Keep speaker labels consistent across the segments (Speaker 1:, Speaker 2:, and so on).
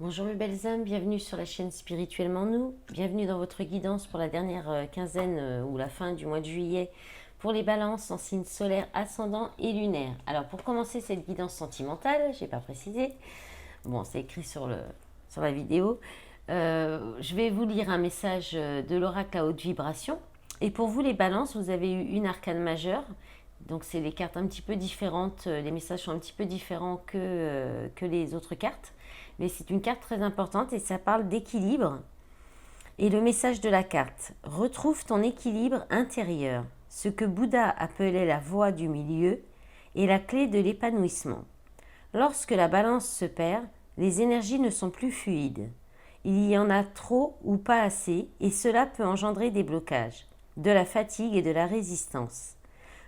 Speaker 1: Bonjour mes belles âmes, bienvenue sur la chaîne Spirituellement Nous, bienvenue dans votre guidance pour la dernière quinzaine ou la fin du mois de juillet pour les balances en signes solaires, ascendant et lunaire. Alors pour commencer cette guidance sentimentale, je n'ai pas précisé, bon c'est écrit sur la vidéo, je vais vous lire un message de l'oracle à haute vibration. Et pour vous les balances, vous avez eu une arcane majeure, donc c'est des cartes un petit peu différentes, les messages sont un petit peu différents que les autres cartes. Mais c'est une carte très importante et ça parle d'équilibre. Et le message de la carte: retrouve ton équilibre intérieur. Ce que Bouddha appelait la voie du milieu est la clé de l'épanouissement. Lorsque la balance se perd, les énergies ne sont plus fluides. Il y en a trop ou pas assez et cela peut engendrer des blocages, de la fatigue et de la résistance.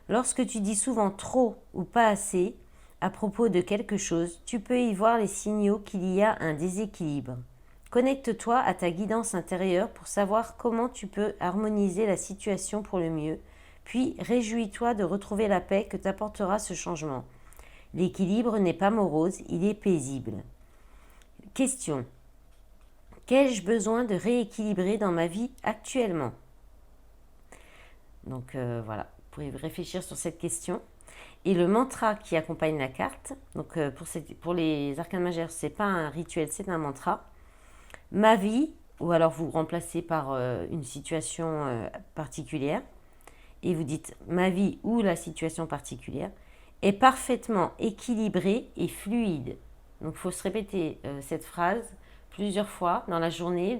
Speaker 1: Lorsque tu dis souvent trop ou pas assez à propos de quelque chose, tu peux y voir les signaux qu'il y a un déséquilibre. Connecte-toi à ta guidance intérieure pour savoir comment tu peux harmoniser la situation pour le mieux, puis réjouis-toi de retrouver la paix que t'apportera ce changement. L'équilibre n'est pas morose, il est paisible. Question: qu'ai-je besoin de rééquilibrer dans ma vie actuellement? Donc voilà, vous pouvez réfléchir sur cette question. Et le mantra qui accompagne la carte, donc pour les arcanes majeures, c'est pas un rituel, c'est un mantra. Ma vie, ou alors vous remplacez par une situation particulière, et vous dites ma vie ou la situation particulière, est parfaitement équilibrée et fluide. Donc il faut se répéter cette phrase plusieurs fois dans la journée,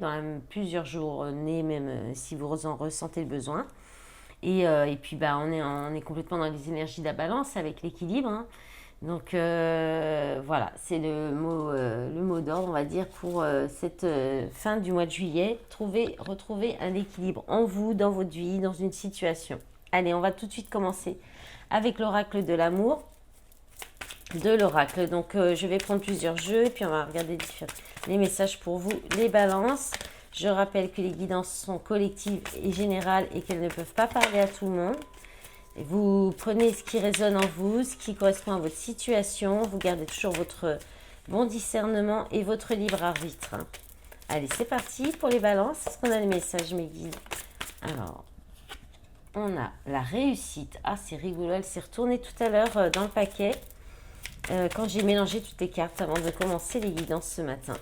Speaker 1: plusieurs journées, même si vous en ressentez le besoin. Et puis on est complètement dans les énergies de la balance avec l'équilibre. Hein. Donc voilà, c'est le mot d'ordre, on va dire, pour cette fin du mois de juillet. Retrouver un équilibre en vous, dans votre vie, dans une situation. Allez, on va tout de suite commencer avec l'oracle de l'amour. De l'oracle. Donc je vais prendre plusieurs jeux et puis on va regarder les messages pour vous, les balances. Je rappelle que les guidances sont collectives et générales et qu'elles ne peuvent pas parler à tout le monde. Et vous prenez ce qui résonne en vous, ce qui correspond à votre situation. Vous gardez toujours votre bon discernement et votre libre arbitre. Allez, c'est parti pour les balances. Est-ce qu'on a les messages, mes guides? Alors, on a la réussite. Ah, c'est rigolo, elle s'est retournée tout à l'heure dans le paquet. Quand j'ai mélangé toutes les cartes avant de commencer les guidances ce matin.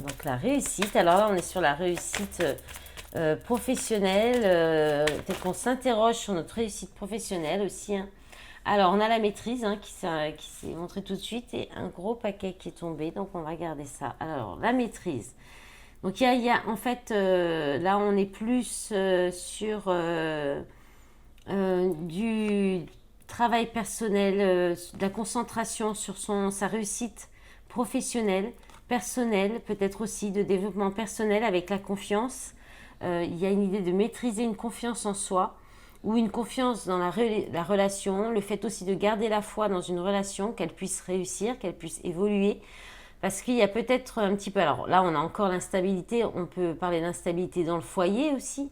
Speaker 1: Donc la réussite, alors là on est sur la réussite professionnelle, peut-être qu'on s'interroge sur notre réussite professionnelle aussi. Hein. Alors on a la maîtrise qui s'est montrée tout de suite et un gros paquet qui est tombé, donc on va regarder ça. Alors la maîtrise. Donc il y a en fait, là on est plus sur du travail personnel, de la concentration sur sa réussite professionnelle, personnelle, peut-être aussi de développement personnel avec la confiance. Il y a une idée de maîtriser une confiance en soi ou une confiance dans la relation, le fait aussi de garder la foi dans une relation, qu'elle puisse réussir, qu'elle puisse évoluer. Parce qu'il y a peut-être un petit peu, alors là on a encore l'instabilité, on peut parler d'instabilité dans le foyer aussi,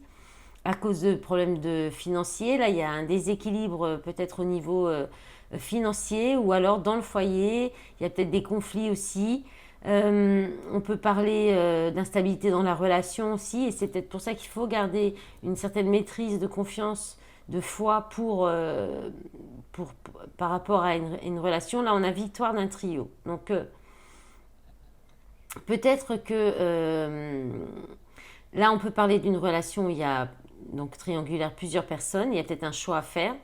Speaker 1: à cause de problèmes financiers. Là, il y a un déséquilibre peut-être au niveau financier ou alors dans le foyer. Il y a peut-être des conflits aussi. On peut parler d'instabilité dans la relation aussi. Et c'est peut-être pour ça qu'il faut garder une certaine maîtrise de confiance, de foi par rapport à une relation. Là, on a victoire d'un trio. Donc, peut-être que là, on peut parler d'une relation où il y a donc triangulaire, plusieurs personnes, il y a peut-être un choix à faire,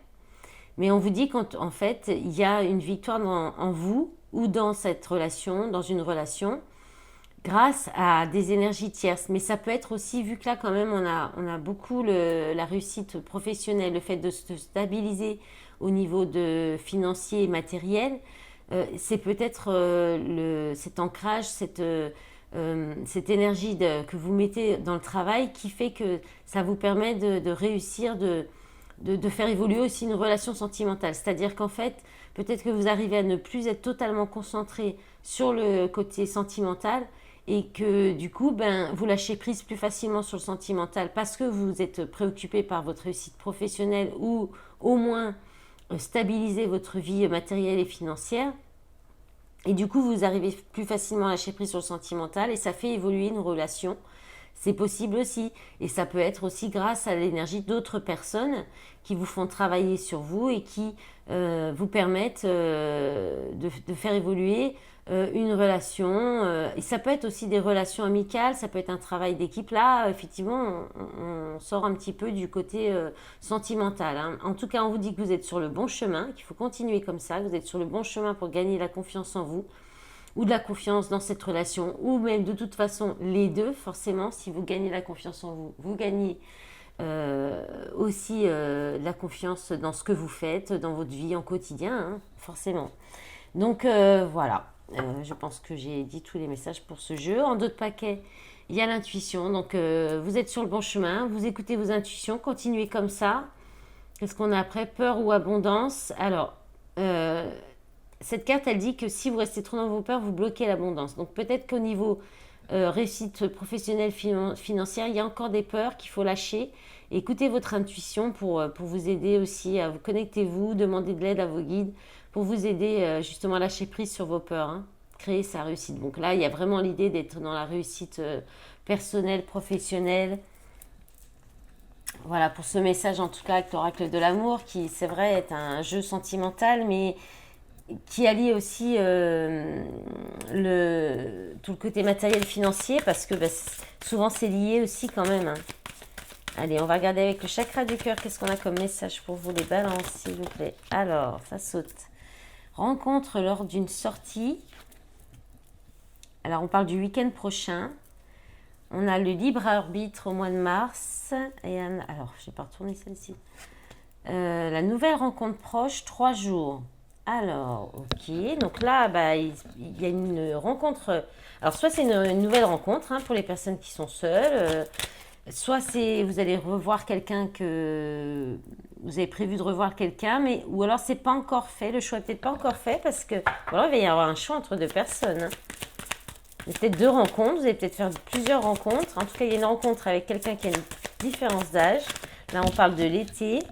Speaker 1: mais on vous dit qu'en fait, il y a une victoire en vous ou dans cette relation, dans une relation, grâce à des énergies tierces. Mais ça peut être aussi, vu que là quand même on a beaucoup la réussite professionnelle, le fait de se stabiliser au niveau de financier et matériel, c'est peut-être cet ancrage, cette énergie que vous mettez dans le travail qui fait que ça vous permet de réussir, de faire évoluer aussi une relation sentimentale. C'est-à-dire qu'en fait, peut-être que vous arrivez à ne plus être totalement concentré sur le côté sentimental et que du coup, vous lâchez prise plus facilement sur le sentimental parce que vous êtes préoccupé par votre réussite professionnelle ou au moins stabiliser votre vie matérielle et financière. Et du coup, vous arrivez plus facilement à lâcher prise sur le sentimental et ça fait évoluer une relation. C'est possible aussi. Et ça peut être aussi grâce à l'énergie d'autres personnes qui vous font travailler sur vous et qui vous permettent de faire évoluer une relation. Et ça peut être aussi des relations amicales, ça peut être un travail d'équipe. Là, effectivement, on sort un petit peu du côté sentimental, hein. En tout cas, on vous dit que vous êtes sur le bon chemin, qu'il faut continuer comme ça, que vous êtes sur le bon chemin pour gagner la confiance en vous ou de la confiance dans cette relation, ou même de toute façon les deux, forcément, si vous gagnez la confiance en vous, vous gagnez aussi la confiance dans ce que vous faites, dans votre vie en quotidien, hein, forcément. Donc voilà, je pense que j'ai dit tous les messages pour ce jeu. En d'autres paquets, il y a l'intuition, donc vous êtes sur le bon chemin, vous écoutez vos intuitions, continuez comme ça. Qu'est-ce qu'on a après? Peur ou abondance? Alors, cette carte, elle dit que si vous restez trop dans vos peurs, vous bloquez l'abondance. Donc peut-être qu'au niveau réussite professionnelle, financière, il y a encore des peurs qu'il faut lâcher. Écoutez votre intuition pour vous aider aussi à vous connecter-vous, demander de l'aide à vos guides pour vous aider justement à lâcher prise sur vos peurs, hein, créer sa réussite. Donc là, il y a vraiment l'idée d'être dans la réussite personnelle, professionnelle. Voilà, pour ce message en tout cas avec l'oracle de l'amour, qui c'est vrai est un jeu sentimental, mais qui allie aussi tout le côté matériel financier, parce que souvent c'est lié aussi quand même, hein. Allez, on va regarder avec le chakra du cœur, qu'est-ce qu'on a comme message pour vous les balances, s'il vous plaît. Alors, ça saute. Rencontre lors d'une sortie. Alors, on parle du week-end prochain. On a le libre arbitre au mois de mars. Et alors, je n'ai pas retourné celle-ci. La nouvelle rencontre proche, 3 jours. Alors, ok. Donc là, il y a une rencontre. Alors, soit c'est une nouvelle rencontre, hein, pour les personnes qui sont seules. Soit c'est vous allez revoir quelqu'un que vous avez prévu de revoir quelqu'un, mais ou alors c'est pas encore fait. Le choix n'est peut-être pas encore fait parce que voilà, il va y avoir un choix entre deux personnes, hein. Il y a peut-être 2 rencontres. Vous allez peut-être faire plusieurs rencontres. En tout cas, il y a une rencontre avec quelqu'un qui a une différence d'âge. Là, on parle de l'été.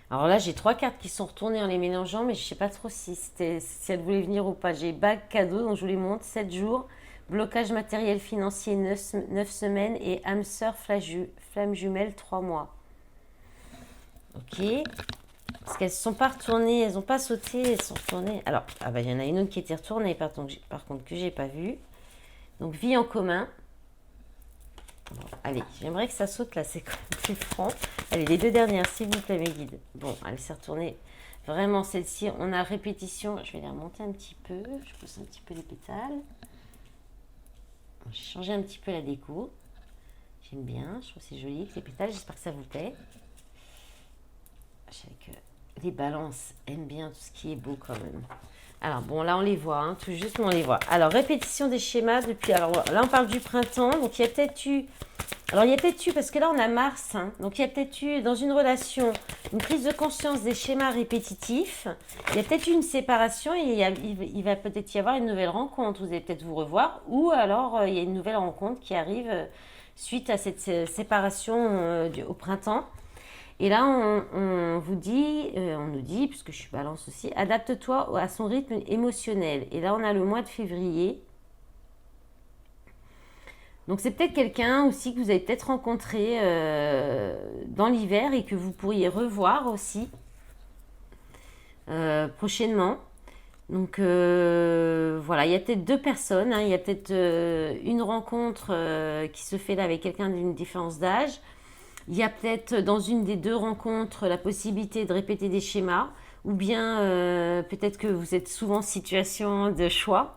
Speaker 1: Alors là, j'ai 3 cartes qui sont retournées en les mélangeant, mais je ne sais pas trop si elles voulaient venir ou pas. J'ai bague cadeau, donc je vous les montre, 7 jours, blocage matériel financier 9 semaines et âme sœur flamme jumelle 3 mois. Ok. Parce qu'elles ne sont pas retournées, elles n'ont pas sauté, elles sont retournées. Alors, il y en a une autre qui était retournée, par contre, que je n'ai pas vue. Donc, vie en commun. Bon, allez, j'aimerais que ça saute là, c'est quand même plus franc. Allez, les 2 dernières, s'il vous plaît, mes guides. Bon, allez, c'est retourné. Vraiment, celle-ci, on a répétition. Je vais les remonter un petit peu. Je pousse un petit peu les pétales. J'ai changé un petit peu la déco. J'aime bien, je trouve que c'est joli avec les pétales. J'espère que ça vous plaît. Je sais que les balances aiment bien tout ce qui est beau quand même. Alors bon, là on les voit, hein, tout juste on les voit. Alors répétition des schémas depuis. Alors là on parle du printemps, donc il y a peut-être eu. Alors il y a peut-être eu, parce que là on a Mars, hein, donc il y a peut-être eu dans une relation une prise de conscience des schémas répétitifs. Il y a peut-être eu une séparation et il va peut-être y avoir une nouvelle rencontre. Vous allez peut-être vous revoir, ou alors il y a une nouvelle rencontre qui arrive suite à cette séparation au printemps. Et là, on vous dit, on nous dit, puisque je suis balance aussi, adapte-toi à son rythme émotionnel. Et là, on a le mois de février. Donc, c'est peut-être quelqu'un aussi que vous avez peut-être rencontré dans l'hiver et que vous pourriez revoir aussi prochainement. Donc, voilà, il y a peut-être 2 personnes, hein. Il y a peut-être une rencontre qui se fait là avec quelqu'un d'une différence d'âge. Il y a peut-être dans une des 2 rencontres la possibilité de répéter des schémas, ou bien peut-être que vous êtes souvent en situation de choix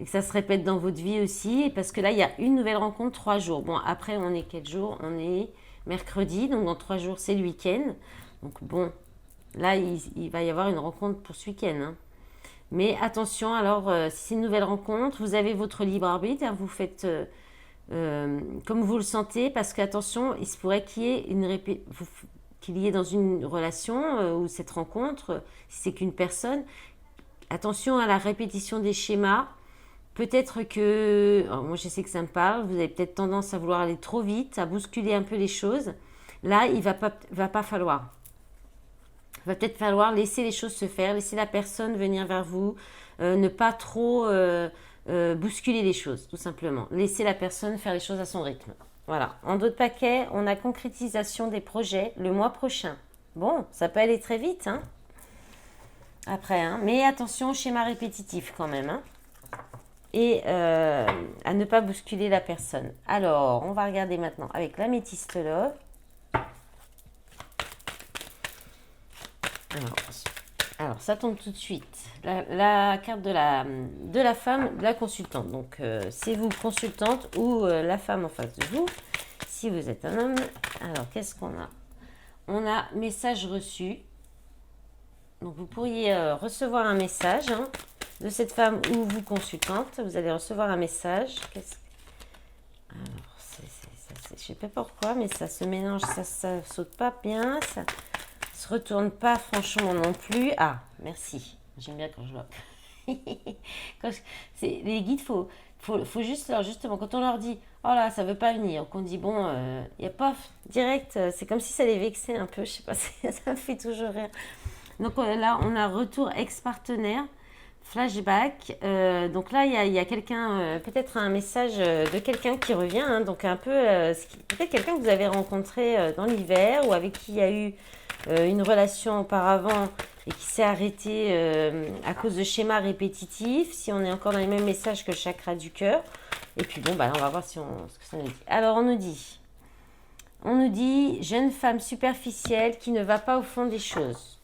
Speaker 1: et que ça se répète dans votre vie aussi, parce que là il y a une nouvelle rencontre 3 jours. Bon, après on est quel jour? On est mercredi, donc dans 3 jours c'est le week-end. Donc bon, là il va y avoir une rencontre pour ce week-end, hein. Mais attention, alors si c'est une nouvelle rencontre, vous avez votre libre arbitre, hein, vous faites comme vous le sentez, parce qu'attention, il se pourrait qu'il y ait dans une relation ou cette rencontre, si c'est qu'une personne, attention à la répétition des schémas. Peut-être que, alors moi je sais que ça me parle, vous avez peut-être tendance à vouloir aller trop vite, à bousculer un peu les choses. Là, il va pas falloir. va peut-être falloir laisser les choses se faire, laisser la personne venir vers vous, ne pas trop bousculer les choses, tout simplement. Laisser la personne faire les choses à son rythme. Voilà. En dos de paquet, on a concrétisation des projets le mois prochain. Bon, ça peut aller très vite, hein, après, hein. Mais attention au schéma répétitif quand même, hein. Et à ne pas bousculer la personne. Alors, on va regarder maintenant avec l'améthyste love. Alors, ça tombe tout de suite. La carte de la femme, de la consultante. Donc, c'est vous, consultante, ou la femme en face de vous. Si vous êtes un homme. Alors, qu'est-ce qu'on a? On a message reçu. Donc, vous pourriez recevoir un message de cette femme ou vous, consultante. Vous allez recevoir un message. Alors, je ne sais pas pourquoi, mais ça se mélange, ça saute pas bien. Ça se retourne pas franchement non plus. Ah, merci. J'aime bien quand je vois. Les guides, faut juste leur, justement, quand on leur dit, oh là, ça veut pas venir, qu'on dit, bon, il n'y a pas direct, c'est comme si ça les vexait un peu, je sais pas, ça me fait toujours rire. Donc là, on a retour ex-partenaire, flashback. Donc là, il y a quelqu'un, peut-être un message de quelqu'un qui revient, hein, donc un peu, peut-être quelqu'un que vous avez rencontré dans l'hiver ou avec qui il y a eu une relation auparavant et qui s'est arrêtée à cause de schémas répétitifs, si on est encore dans les mêmes messages que le chakra du cœur. Et puis bon, bah là, on va voir ce que ça nous dit. Alors, on nous dit jeune femme superficielle qui ne va pas au fond des choses.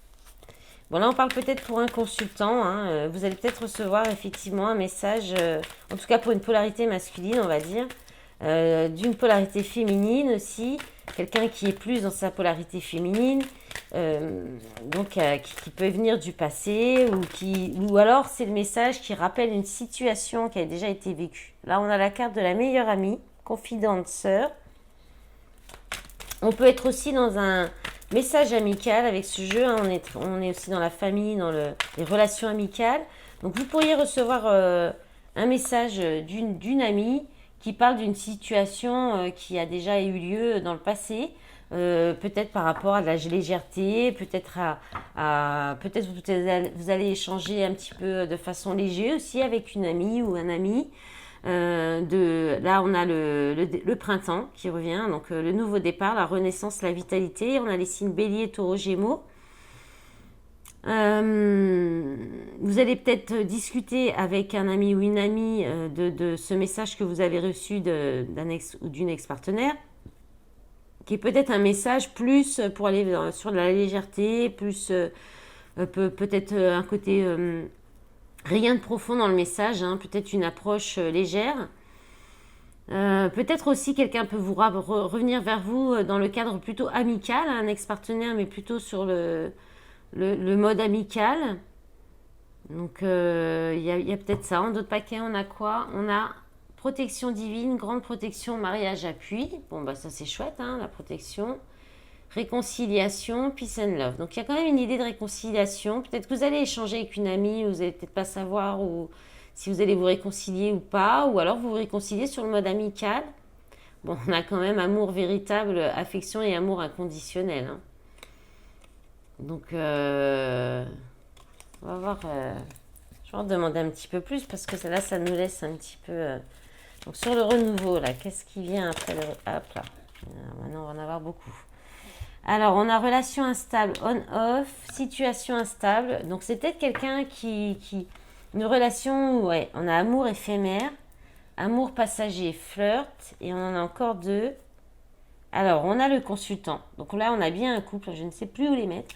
Speaker 1: Bon, là, on parle peut-être pour un consultant. Hein, vous allez peut-être recevoir effectivement un message, en tout cas pour une polarité masculine, on va dire, d'une polarité féminine aussi. Quelqu'un qui est plus dans sa polarité féminine, donc qui peut venir du passé, ou alors c'est le message qui rappelle une situation qui a déjà été vécue. Là, on a la carte de la meilleure amie, confidente, sœur. On peut être aussi dans un message amical avec ce jeu. Hein, on est aussi dans la famille, dans les relations amicales. Donc, vous pourriez recevoir un message d'une amie qui parle d'une situation qui a déjà eu lieu dans le passé, peut-être par rapport à de la légèreté, peut-être peut-être vous allez échanger un petit peu de façon légère aussi avec une amie ou un ami. Là, on a le printemps qui revient, donc le nouveau départ, la renaissance, la vitalité. On a les signes bélier, taureau, gémeaux. Vous allez peut-être discuter avec un ami ou une amie de ce message que vous avez reçu d'un ex ou d'une ex-partenaire, qui est peut-être un message plus pour aller sur de la légèreté, plus peut-être un côté rien de profond dans le message, hein, peut-être une approche légère. Peut-être aussi quelqu'un peut vous revenir vers vous dans le cadre plutôt amical, un ex-partenaire, mais plutôt sur le mode amical. Donc il y a peut-être ça. En d'autres paquets, on a quoi? On a protection divine, grande protection, mariage, appui. Bon, bah ça c'est chouette, hein, la protection. Réconciliation, peace and love. Donc il y a quand même une idée de réconciliation. Peut-être que vous allez échanger avec une amie, vous n'allez peut-être pas savoir ou si vous allez vous réconcilier ou pas, ou alors vous vous réconciliez sur le mode amical. Bon, on a quand même amour véritable, affection et amour inconditionnel, hein. Donc, on va voir. Je vais en demander un petit peu plus parce que là, ça nous laisse un petit peu. Donc, sur le renouveau, là, qu'est-ce qui vient après le. Hop là. Maintenant, on va en avoir beaucoup. Alors, on a relation instable, on-off, situation instable. Donc, c'est peut-être quelqu'un qui. Une relation, ouais, on a amour éphémère, amour passager, flirt, et on en a encore deux. Alors, on a le consultant. Donc là, on a bien un couple, je ne sais plus où les mettre.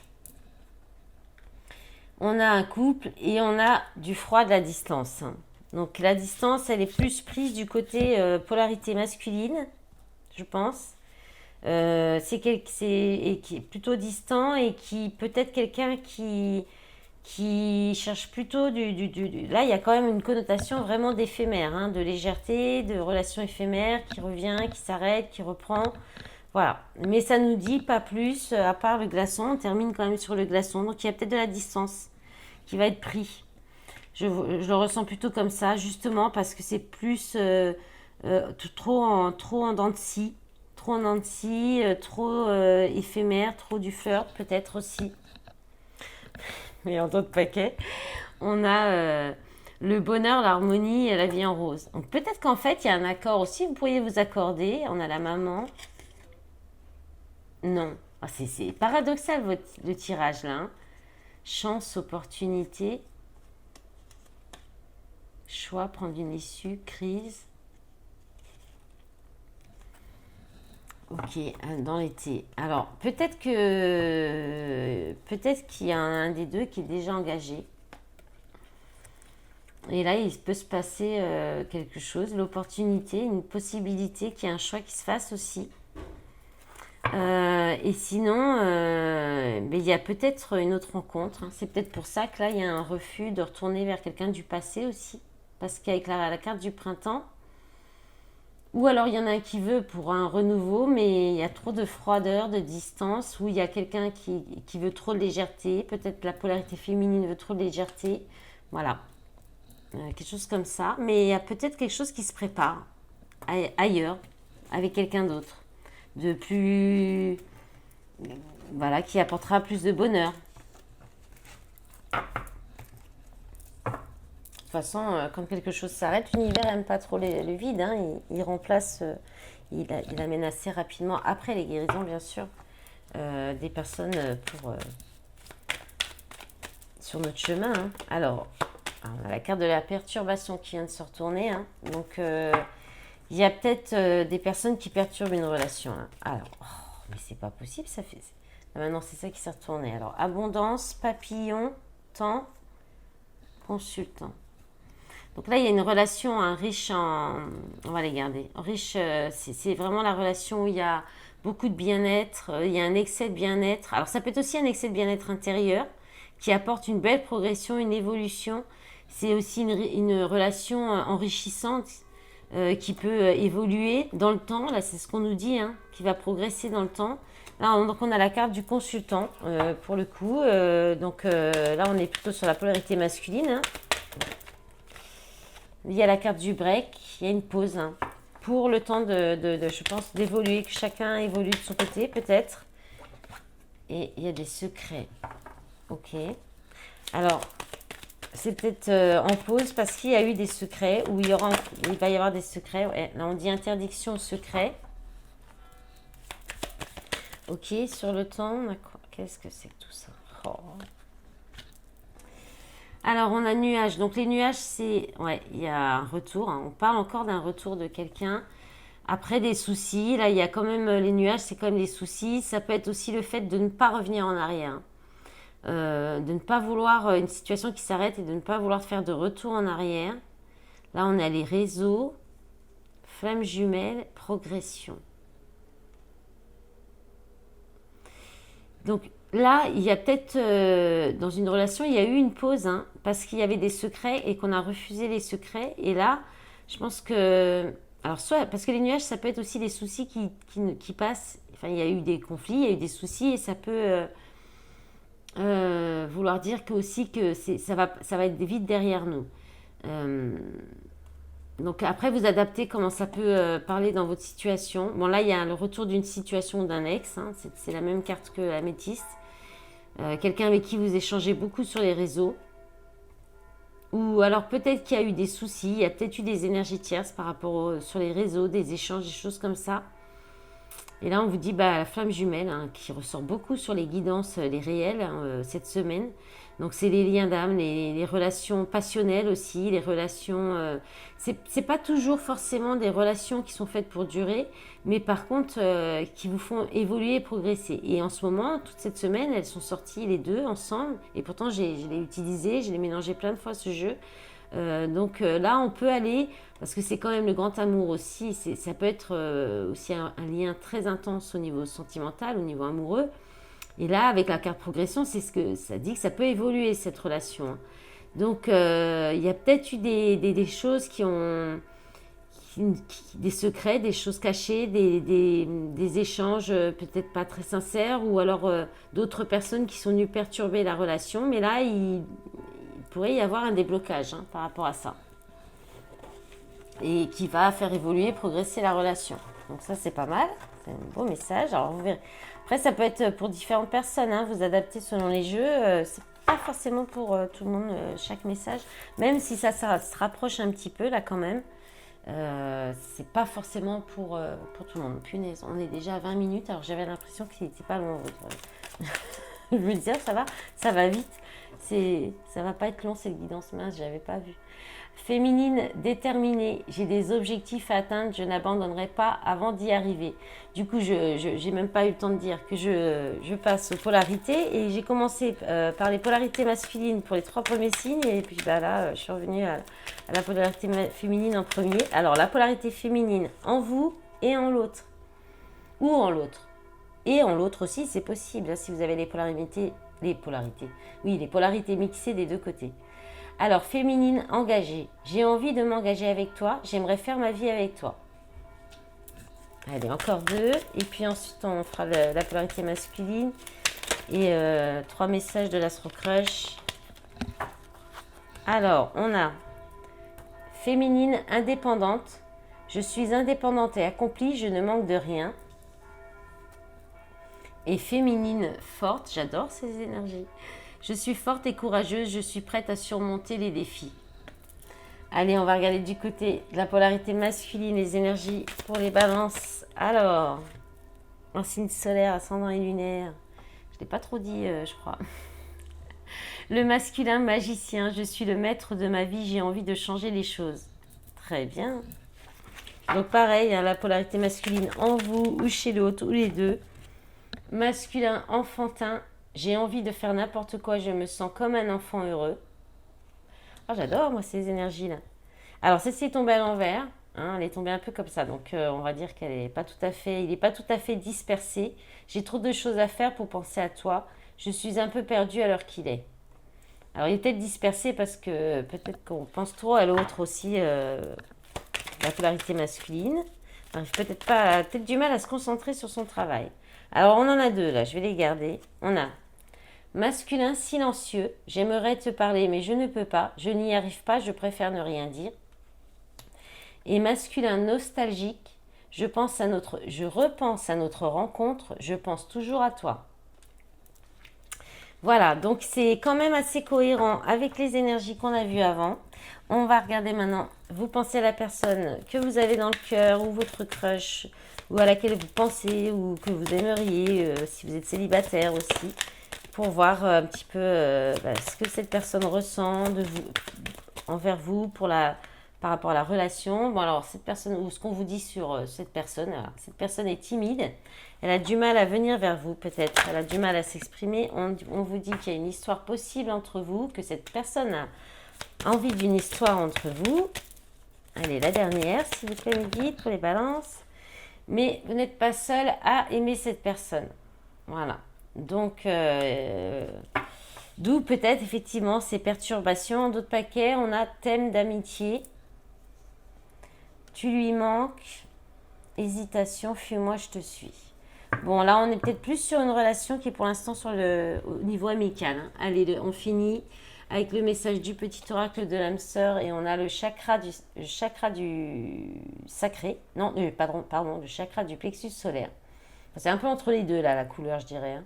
Speaker 1: On a un couple et on a du froid, de la distance. Donc la distance, elle est plus prise du côté polarité masculine, je pense. C'est qui est plutôt distant et qui peut-être quelqu'un qui cherche plutôt Là, il y a quand même une connotation vraiment d'éphémère, hein, de légèreté, de relation éphémère qui revient, qui s'arrête, qui reprend. Voilà. Mais ça nous dit pas plus, à part le glaçon. On termine quand même sur le glaçon. Donc, il y a peut-être de la distance qui va être pris. Je le ressens plutôt comme ça, justement, parce que c'est plus trop en dents de scie. Trop en dents de scie, trop éphémère, trop du flirt, peut-être aussi. mais en d'autres paquets, on a le bonheur, l'harmonie et la vie en rose. Donc peut-être qu'en fait, il y a un accord aussi, vous pourriez vous accorder. On a la maman. Non. Ah, c'est paradoxal le tirage là. Hein. Chance, opportunité, choix, prendre une issue, crise. Ok, dans l'été. Alors, peut-être qu'il y a un des deux qui est déjà engagé. Et là, il peut se passer quelque chose, l'opportunité, une possibilité qu'il y ait un choix qui se fasse aussi. Et sinon, il y a peut-être une autre rencontre. Hein. C'est peut-être pour ça que là, il y a un refus de retourner vers quelqu'un du passé aussi. Parce qu'avec la carte du printemps, ou alors il y en a un qui veut pour un renouveau, mais il y a trop de froideur, de distance, ou il y a quelqu'un qui veut trop de légèreté. Peut-être la polarité féminine veut trop de légèreté. Voilà. Quelque chose comme ça. Mais il y a peut-être quelque chose qui se prépare ailleurs, avec quelqu'un d'autre. De plus... Voilà, qui apportera plus de bonheur. De toute façon, quand quelque chose s'arrête, l'univers n'aime pas trop le vide. Hein, il remplace, il amène assez rapidement, après les guérisons bien sûr, des personnes sur notre chemin. Hein. Alors, on a la carte de la perturbation qui vient de se retourner. Hein. Donc, il y a peut-être des personnes qui perturbent une relation. Hein. Alors, mais c'est pas possible, ça fait... Maintenant, c'est ça qui s'est retourné. Alors, abondance, papillon, temps, consultant. Donc là, il y a une relation riche en... On va les garder. Riche, c'est vraiment la relation où il y a beaucoup de bien-être, il y a un excès de bien-être. Alors, ça peut être aussi un excès de bien-être intérieur qui apporte une belle progression, une évolution. C'est aussi une relation enrichissante qui peut évoluer dans le temps. Là, c'est ce qu'on nous dit, hein, qui va progresser dans le temps. Là, donc, on a la carte du consultant, pour le coup. Là, on est plutôt sur la polarité masculine. Hein. Il y a la carte du break, il y a une pause hein, pour le temps je pense, d'évoluer, que chacun évolue de son côté, peut-être. Et il y a des secrets. Ok. Alors, c'est peut-être en pause parce qu'il y a eu des secrets, ou il va y avoir des secrets. Ouais, là, on dit interdiction secret. Ok, sur le temps, qu'est-ce que c'est que tout ça? Alors, on a nuages. Donc, les nuages, c'est... Ouais, il y a un retour. Hein. On parle encore d'un retour de quelqu'un. Après, des soucis. Là, il y a quand même... Les nuages, c'est quand même des soucis. Ça peut être aussi le fait de ne pas revenir en arrière. De ne pas vouloir une situation qui s'arrête et de ne pas vouloir faire de retour en arrière. Là, on a les réseaux. Flamme jumelle. Progression. Donc, là, il y a peut-être, dans une relation, il y a eu une pause, hein, parce qu'il y avait des secrets et qu'on a refusé les secrets. Et là, je pense que... Alors, soit, parce que les nuages, ça peut être aussi des soucis qui passent. Enfin, il y a eu des conflits, il y a eu des soucis et ça peut vouloir dire que aussi que ça va être vite derrière nous. Donc, après, vous adaptez comment ça peut parler dans votre situation. Bon, là, il y a le retour d'une situation d'un ex. Hein, c'est la même carte que l'améthyste. Quelqu'un avec qui vous échangez beaucoup sur les réseaux. Ou alors peut-être qu'il y a eu des soucis, il y a peut-être eu des énergies tierces par rapport sur les réseaux, des échanges, des choses comme ça. Et là, on vous dit la flamme jumelle, hein, qui ressort beaucoup sur les guidances, les réels, hein, cette semaine. Donc, c'est les liens d'âme, les relations passionnelles aussi, les relations... c'est pas toujours forcément des relations qui sont faites pour durer, mais par contre, qui vous font évoluer et progresser. Et en ce moment, toute cette semaine, elles sont sorties les deux ensemble. Et pourtant, je l'ai utilisé, je l'ai mélangé plein de fois, ce jeu. Là, on peut aller, parce que c'est quand même le grand amour aussi, ça peut être aussi un lien très intense au niveau sentimental, au niveau amoureux. Et là, avec la carte progression, c'est ce que ça dit que ça peut évoluer, cette relation. Donc, il y a peut-être eu des choses des secrets, des choses cachées, des échanges peut-être pas très sincères, ou alors d'autres personnes qui sont venues perturber la relation. Mais là, il pourrait y avoir un déblocage par rapport à ça. Et qui va faire évoluer, progresser la relation. Donc ça, c'est pas mal. C'est un beau message. Alors, vous verrez. Après, ça peut être pour différentes personnes. Vous adaptez selon les jeux. C'est pas forcément pour tout le monde, chaque message. Même si ça se rapproche un petit peu, là, quand même. C'est pas forcément pour tout le monde. Punaise, on est déjà à 20 minutes, alors j'avais l'impression qu'il n'était pas long. Je me disais, ça va vite. Ça va pas être long, cette guidance mince, j'avais pas vu. Féminine, déterminée, j'ai des objectifs à atteindre, je n'abandonnerai pas avant d'y arriver. Du coup, j'ai même pas eu le temps de dire que je passe aux polarités et j'ai commencé par les polarités masculines pour les 3 premiers signes et puis bah là, je suis revenue à la polarité féminine en premier. Alors, la polarité féminine en vous et en l'autre. Ou en l'autre. Et en l'autre aussi, c'est possible, si vous avez les polarités mixées des deux côtés. Alors, féminine engagée. J'ai envie de m'engager avec toi. J'aimerais faire ma vie avec toi. Allez, encore 2. Et puis ensuite, on fera la polarité masculine. Et 3 messages de l'Astro Crush. Alors, on a féminine indépendante. Je suis indépendante et accomplie. Je ne manque de rien. Et féminine forte. J'adore ces énergies. Je suis forte et courageuse, je suis prête à surmonter les défis. Allez, on va regarder du côté de la polarité masculine, les énergies pour les balances. Alors, un signe solaire, ascendant et lunaire. Je ne l'ai pas trop dit, je crois. Le masculin magicien, je suis le maître de ma vie, j'ai envie de changer les choses. Très bien. Donc pareil, la polarité masculine en vous ou chez l'autre, ou les deux. Masculin enfantin. J'ai envie de faire n'importe quoi, je me sens comme un enfant heureux. Oh, j'adore, moi, ces énergies-là. Alors, celle-ci est tombée à l'envers. Elle est tombée un peu comme ça. Donc, on va dire qu'elle n'est pas tout à fait... Il n'est pas tout à fait dispersé. J'ai trop de choses à faire pour penser à toi. Je suis un peu perdue à l'heure qu'il est. Alors, il est peut-être dispersé parce que peut-être qu'on pense trop à l'autre aussi, la polarité masculine. Peut-être du mal à se concentrer sur son travail. Alors, on en a 2, là. Je vais les garder. On a masculin silencieux, j'aimerais te parler mais je ne peux pas, je n'y arrive pas, je préfère ne rien dire. Et masculin nostalgique, je repense à notre rencontre, je pense toujours à toi. Voilà, donc c'est quand même assez cohérent avec les énergies qu'on a vues avant. On va regarder maintenant, vous pensez à la personne que vous avez dans le cœur ou votre crush ou à laquelle vous pensez ou que vous aimeriez, si vous êtes célibataire aussi. Pour voir un petit peu ce que cette personne ressent envers vous par rapport à la relation. Bon, alors, cette personne, ou ce qu'on vous dit sur cette personne, alors, cette personne est timide, elle a du mal à venir vers vous peut-être, elle a du mal à s'exprimer. On vous dit qu'il y a une histoire possible entre vous, que cette personne a envie d'une histoire entre vous. Allez, la dernière, s'il vous plaît, mes guides, pour les balances. Mais vous n'êtes pas seul à aimer cette personne. Voilà. Donc, d'où peut-être effectivement ces perturbations. D'autres paquets, on a thème d'amitié. Tu lui manques. Hésitation, fuis-moi, je te suis. Bon, là, on est peut-être plus sur une relation qui est pour l'instant au niveau amical. Allez, on finit avec le message du petit oracle de l'âme sœur et on a le chakra du sacré. Non, pardon, le chakra du plexus solaire. C'est un peu entre les deux, là, la couleur, je dirais.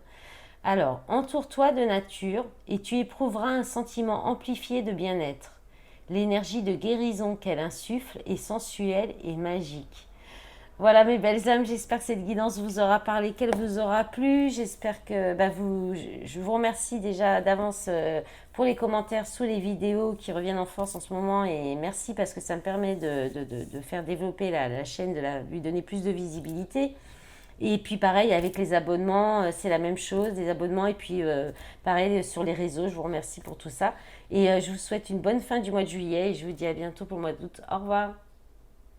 Speaker 1: Alors, entoure-toi de nature et tu éprouveras un sentiment amplifié de bien-être. L'énergie de guérison qu'elle insuffle est sensuelle et magique. Voilà mes belles âmes, j'espère que cette guidance vous aura parlé, qu'elle vous aura plu. J'espère que je vous remercie déjà d'avance pour les commentaires sous les vidéos qui reviennent en force en ce moment. Et merci parce que ça me permet de faire développer la chaîne, de lui donner plus de visibilité. Et puis pareil avec les abonnements, c'est la même chose, des abonnements. Et puis pareil sur les réseaux, je vous remercie pour tout ça. Et je vous souhaite une bonne fin du mois de juillet et je vous dis à bientôt pour le mois d'août. Au revoir.